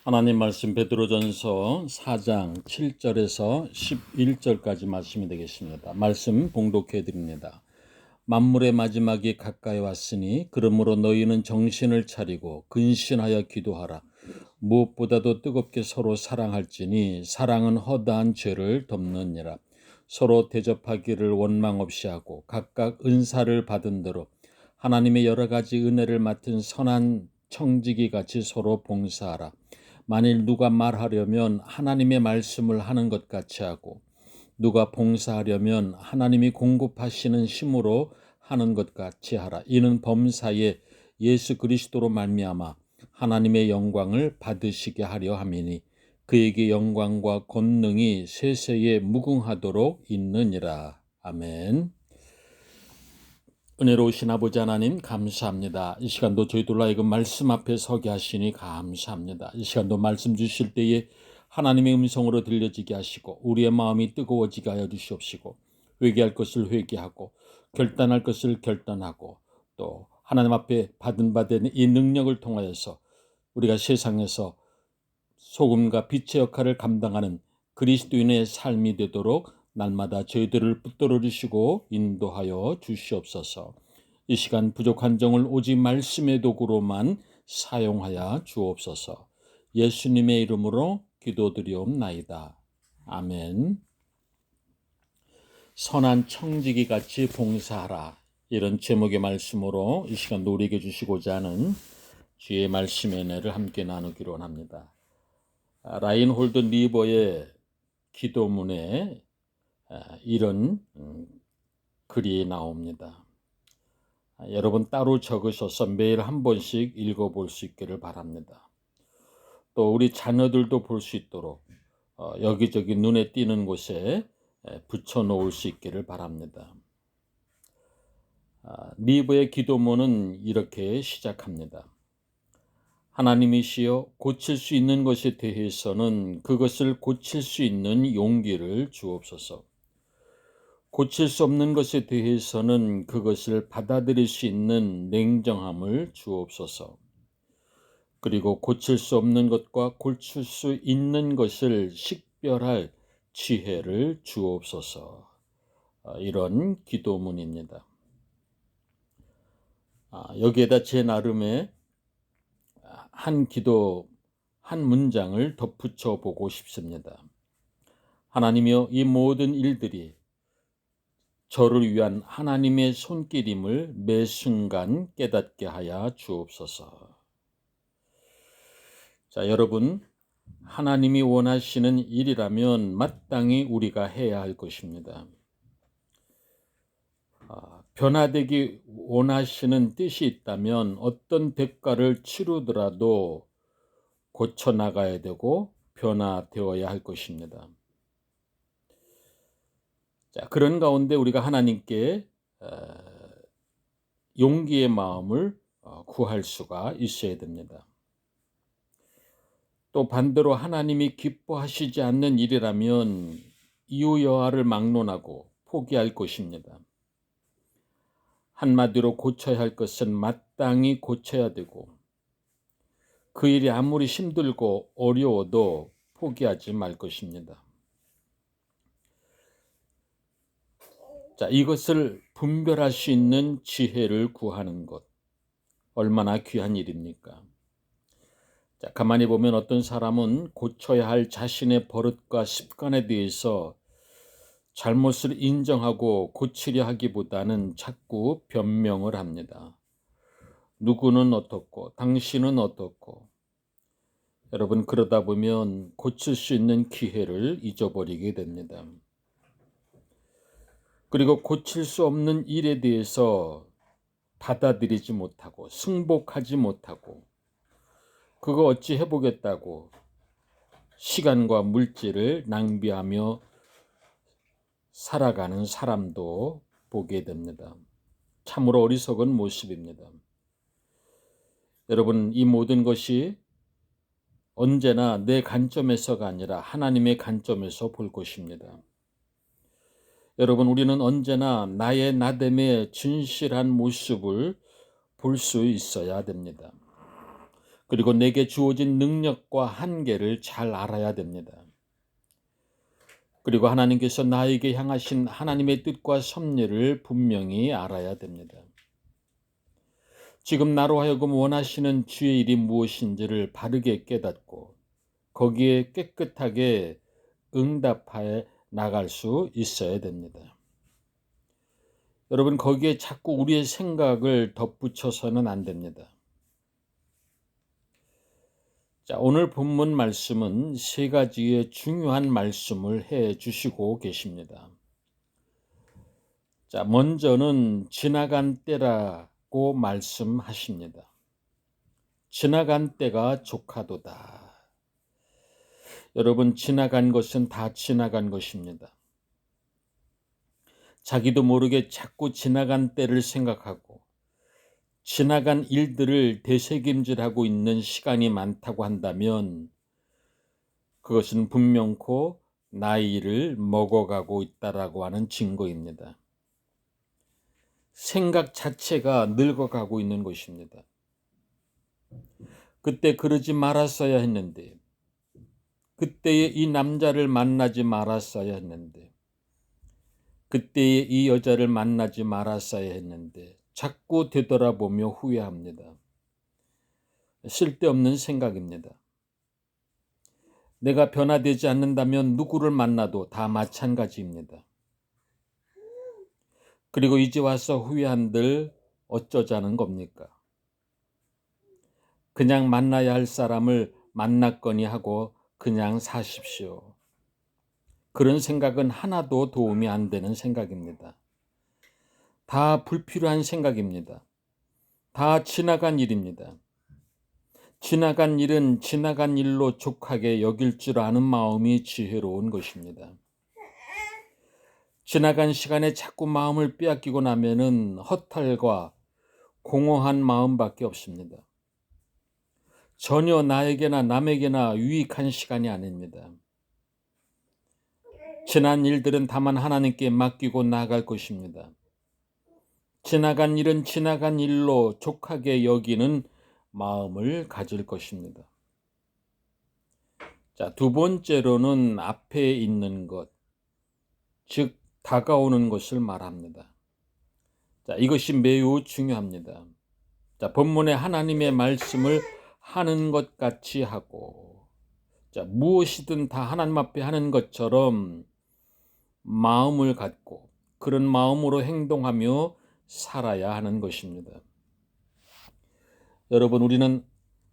하나님 말씀 베드로전서 4장 7절에서 11절까지 말씀이 되겠습니다. 말씀 봉독해 드립니다. 만물의 마지막이 가까이 왔으니 그러므로 너희는 정신을 차리고 근신하여 기도하라. 무엇보다도 뜨겁게 서로 사랑할지니 사랑은 허다한 죄를 덮느니라. 서로 대접하기를 원망 없이 하고 각각 은사를 받은 대로 하나님의 여러 가지 은혜를 맡은 선한 청지기 같이 서로 봉사하라. 만일 누가 말하려면 하나님의 말씀을 하는 것 같이 하고 누가 봉사하려면 하나님이 공급하시는 힘으로 하는 것 같이 하라. 이는 범사에 예수 그리스도로 말미암아 하나님의 영광을 받으시게 하려 함이니 그에게 영광과 권능이 세세에 무궁하도록 있느니라. 아멘. 은혜로우신 아버지 하나님 감사합니다. 이 시간도 저희들과 하여금 말씀 앞에 서게 하시니 감사합니다. 이 시간도 말씀 주실 때에 하나님의 음성으로 들려지게 하시고 우리의 마음이 뜨거워지게 하여 주시옵시고 회개할 것을 회개하고 결단할 것을 결단하고 또 하나님 앞에 받은 바 된 이 능력을 통하여서 우리가 세상에서 소금과 빛의 역할을 감당하는 그리스도인의 삶이 되도록 날마다 저희들을 붙들어 주시고 인도하여 주시옵소서. 이 시간 부족한 점을 오직 말씀의 도구로만 사용하여 주옵소서. 예수님의 이름으로 기도드리옵나이다. 아멘. 선한 청지기 같이 봉사하라. 이런 제목의 말씀으로 이 시간 우리에게 주시고자 하는 주의 말씀의 은혜를 함께 나누기로 합니다. 라인홀드 리버의 기도문에 이런 글이 나옵니다. 여러분 따로 적으셔서 매일 한 번씩 읽어볼 수 있기를 바랍니다. 또 우리 자녀들도 볼 수 있도록 여기저기 눈에 띄는 곳에 붙여놓을 수 있기를 바랍니다. 리버의 기도문은 이렇게 시작합니다. 하나님이시여 고칠 수 있는 것에 대해서는 그것을 고칠 수 있는 용기를 주옵소서. 고칠 수 없는 것에 대해서는 그것을 받아들일 수 있는 냉정함을 주옵소서. 그리고 고칠 수 없는 것과 고칠 수 있는 것을 식별할 지혜를 주옵소서. 이런 기도문입니다. 여기에다 제 나름의 한 문장을 덧붙여 보고 싶습니다. 하나님이여 이 모든 일들이 저를 위한 하나님의 손길임을 매 순간 깨닫게 하여 주옵소서. 자, 여러분, 하나님이 원하시는 일이라면 마땅히 우리가 해야 할 것입니다. 변화되기 원하시는 뜻이 있다면 어떤 대가를 치르더라도 고쳐나가야 되고 변화되어야 할 것입니다. 자, 그런 가운데 우리가 하나님께 용기의 마음을 구할 수가 있어야 됩니다. 또 반대로 하나님이 기뻐하시지 않는 일이라면 이유 여하를 막론하고 포기할 것입니다. 한마디로 고쳐야 할 것은 마땅히 고쳐야 되고 그 일이 아무리 힘들고 어려워도 포기하지 말 것입니다. 자, 이것을 분별할 수 있는 지혜를 구하는 것 얼마나 귀한 일입니까? 자, 가만히 보면 어떤 사람은 고쳐야 할 자신의 버릇과 습관에 대해서 잘못을 인정하고 고치려 하기보다는 자꾸 변명을 합니다. 누구는 어떻고 당신은 어떻고. 여러분 그러다 보면 고칠 수 있는 기회를 잊어버리게 됩니다. 그리고 고칠 수 없는 일에 대해서 받아들이지 못하고 승복하지 못하고 그거 어찌 해보겠다고 시간과 물질을 낭비하며 살아가는 사람도 보게 됩니다. 참으로 어리석은 모습입니다. 여러분 이 모든 것이 언제나 내 관점에서가 아니라 하나님의 관점에서 볼 것입니다. 여러분 우리는 언제나 나의 나됨의 진실한 모습을 볼 수 있어야 됩니다. 그리고 내게 주어진 능력과 한계를 잘 알아야 됩니다. 그리고 하나님께서 나에게 향하신 하나님의 뜻과 섭리를 분명히 알아야 됩니다. 지금 나로 하여금 원하시는 주의 일이 무엇인지를 바르게 깨닫고 거기에 깨끗하게 응답하여 나갈 수 있어야 됩니다. 여러분, 거기에 자꾸 우리의 생각을 덧붙여서는 안 됩니다. 자, 오늘 본문 말씀은 세 가지의 중요한 말씀을 해 주시고 계십니다. 자, 먼저는 지나간 때라고 말씀하십니다. 지나간 때가 족하도다. 여러분, 지나간 것은 다 지나간 것입니다. 자기도 모르게 자꾸 지나간 때를 생각하고 지나간 일들을 되새김질하고 있는 시간이 많다고 한다면 그것은 분명코 나이를 먹어가고 있다라고 하는 증거입니다. 생각 자체가 늙어가고 있는 것입니다. 그때 그러지 말았어야 했는데, 그때에 이 남자를 만나지 말았어야 했는데, 그때에 이 여자를 만나지 말았어야 했는데 자꾸 되돌아보며 후회합니다. 쓸데없는 생각입니다. 내가 변화되지 않는다면 누구를 만나도 다 마찬가지입니다. 그리고 이제 와서 후회한들 어쩌자는 겁니까? 그냥 만나야 할 사람을 만났거니 하고 그냥 사십시오. 그런 생각은 하나도 도움이 안 되는 생각입니다. 다 불필요한 생각입니다. 다 지나간 일입니다. 지나간 일은 지나간 일로 족하게 여길 줄 아는 마음이 지혜로운 것입니다. 지나간 시간에 자꾸 마음을 빼앗기고 나면은 허탈과 공허한 마음밖에 없습니다. 전혀 나에게나 남에게나 유익한 시간이 아닙니다. 지난 일들은 다만 하나님께 맡기고 나아갈 것입니다. 지나간 일은 지나간 일로 족하게 여기는 마음을 가질 것입니다. 자, 두 번째로는 앞에 있는 것, 즉 다가오는 것을 말합니다. 자, 이것이 매우 중요합니다. 자, 본문에 하나님의 말씀을 하는 것 같이 하고, 자, 무엇이든 다 하나님 앞에 하는 것처럼 마음을 갖고 그런 마음으로 행동하며 살아야 하는 것입니다. 여러분, 우리는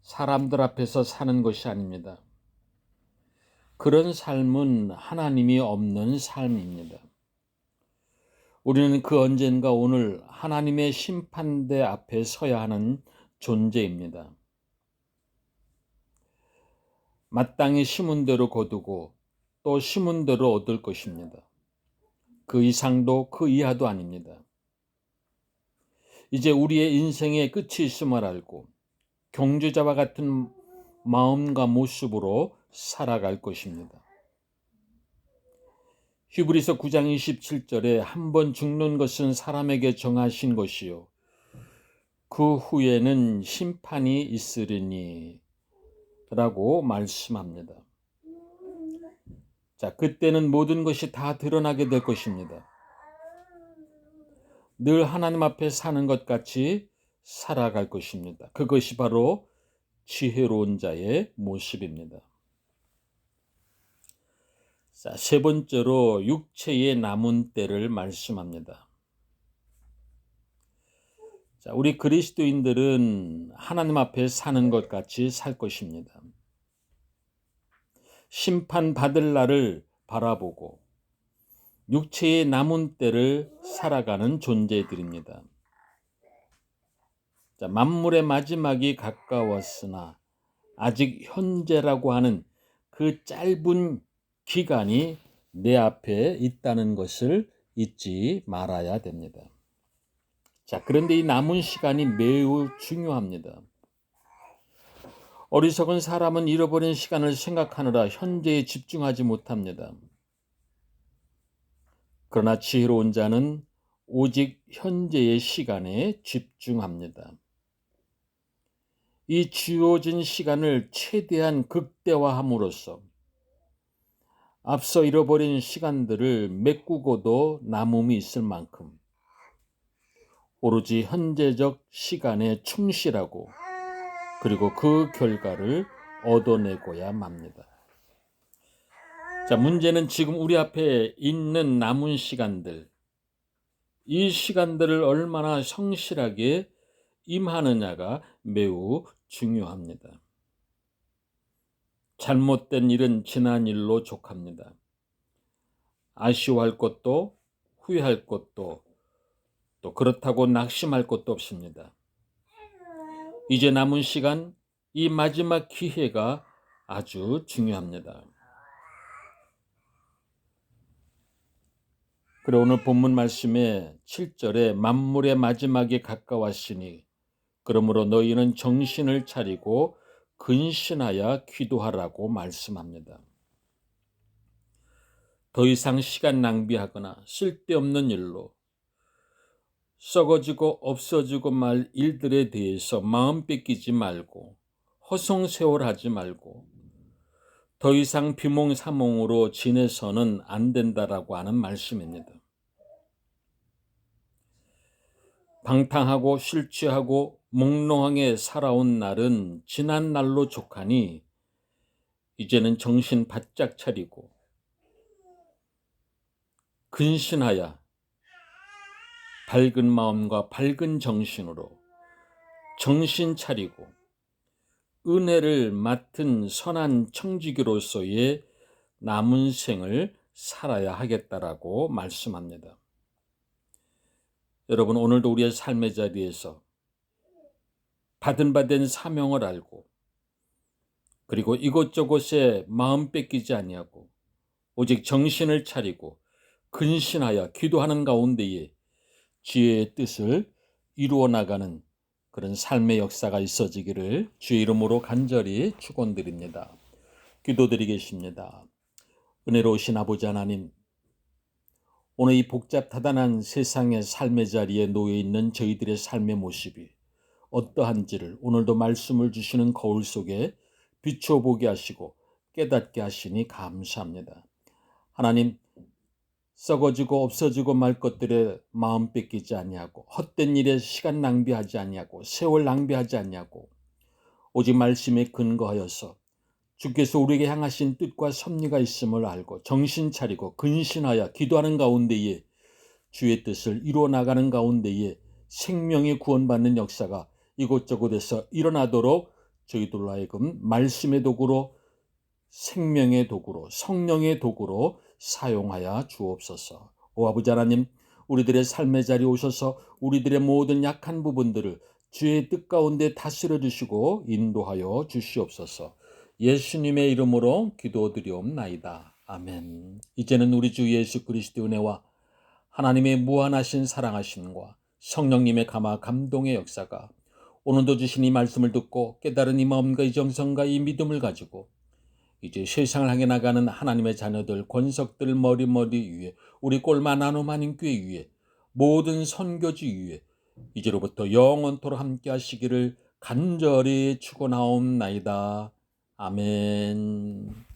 사람들 앞에서 사는 것이 아닙니다. 그런 삶은 하나님이 없는 삶입니다. 우리는 그 언젠가 오늘 하나님의 심판대 앞에 서야 하는 존재입니다. 마땅히 심은 대로 거두고 또 심은 대로 얻을 것입니다. 그 이상도 그 이하도 아닙니다. 이제 우리의 인생의 끝이 있음을 알고 경주자와 같은 마음과 모습으로 살아갈 것입니다. 히브리서 9장 27절에 한 번 죽는 것은 사람에게 정하신 것이요 그 후에는 심판이 있으리니 라고 말씀합니다. 자, 그때는 모든 것이 다 드러나게 될 것입니다. 늘 하나님 앞에 사는 것 같이 살아갈 것입니다. 그것이 바로 지혜로운 자의 모습입니다. 자, 세 번째로 육체의 남은 때를 말씀합니다. 자, 우리 그리스도인들은 하나님 앞에 사는 것 같이 살 것입니다. 심판받을 날을 바라보고 육체의 남은 때를 살아가는 존재들입니다. 자, 만물의 마지막이 가까웠으나 아직 현재라고 하는 그 짧은 기간이 내 앞에 있다는 것을 잊지 말아야 됩니다. 자, 그런데 이 남은 시간이 매우 중요합니다. 어리석은 사람은 잃어버린 시간을 생각하느라 현재에 집중하지 못합니다. 그러나 지혜로운 자는 오직 현재의 시간에 집중합니다. 이 주어진 시간을 최대한 극대화함으로써 앞서 잃어버린 시간들을 메꾸고도 남음이 있을 만큼 오로지 현재적 시간에 충실하고 그리고 그 결과를 얻어내고야 맙니다. 자, 문제는 지금 우리 앞에 있는 남은 시간들, 이 시간들을 얼마나 성실하게 임하느냐가 매우 중요합니다. 잘못된 일은 지난 일로 족합니다. 아쉬워할 것도 후회할 것도 또 그렇다고 낙심할 것도 없습니다. 이제 남은 시간, 이 마지막 기회가 아주 중요합니다. 그리고 오늘 본문 말씀의 7절에 만물의 마지막이 가까웠으니 그러므로 너희는 정신을 차리고 근신하여 기도하라고 말씀합니다. 더 이상 시간 낭비하거나 쓸데없는 일로 썩어지고 없어지고 말 일들에 대해서 마음 뺏기지 말고 허송세월하지 말고 더 이상 비몽사몽으로 지내서는 안 된다라고 하는 말씀입니다. 방탕하고 술 취하고 몽롱하게 살아온 날은 지난 날로 족하니 이제는 정신 바짝 차리고 근신하여 밝은 마음과 밝은 정신으로 정신 차리고 은혜를 맡은 선한 청지기로서의 남은 생을 살아야 하겠다라고 말씀합니다. 여러분, 오늘도 우리의 삶의 자리에서 받은 사명을 알고 그리고 이곳저곳에 마음 뺏기지 아니하고 오직 정신을 차리고 근신하여 기도하는 가운데에 주의 뜻을 이루어 나가는 그런 삶의 역사가 있어지기를 주의 이름으로 간절히 축원드립니다. 기도드리겠습니다. 은혜로우신 아버지 하나님, 오늘 이 복잡다단한 세상의 삶의 자리에 놓여 있는 저희들의 삶의 모습이 어떠한지를 오늘도 말씀을 주시는 거울 속에 비춰보게 하시고 깨닫게 하시니 감사합니다. 하나님, 썩어지고 없어지고 말 것들에 마음 뺏기지 아니하고 헛된 일에 시간 낭비하지 아니하고 세월 낭비하지 아니하고 오직 말씀에 근거하여서 주께서 우리에게 향하신 뜻과 섭리가 있음을 알고 정신 차리고 근신하여 기도하는 가운데에 주의 뜻을 이루어 나가는 가운데에 생명의 구원받는 역사가 이곳저곳에서 일어나도록 저희들로 하여금 말씀의 도구로 생명의 도구로 성령의 도구로 사용하여 주옵소서. 오 아버지 하나님, 우리들의 삶의 자리에 오셔서 우리들의 모든 약한 부분들을 주의 뜻 가운데 다스려 주시고 인도하여 주시옵소서. 예수님의 이름으로 기도드리옵나이다. 아멘. 이제는 우리 주 예수 그리스도의 은혜와 하나님의 무한하신 사랑하심과 성령님의 감화 감동의 역사가 오늘도 주신 이 말씀을 듣고 깨달은 이 마음과 이 정성과 이 믿음을 가지고 이제 세상을 향해 나가는 하나님의 자녀들, 권석들 머리 위에 우리 꼴마 나눔 하는 교회 위에 모든 선교지 위에 이제로부터 영원토록 함께 하시기를 간절히 축원하옵나이다. 아멘.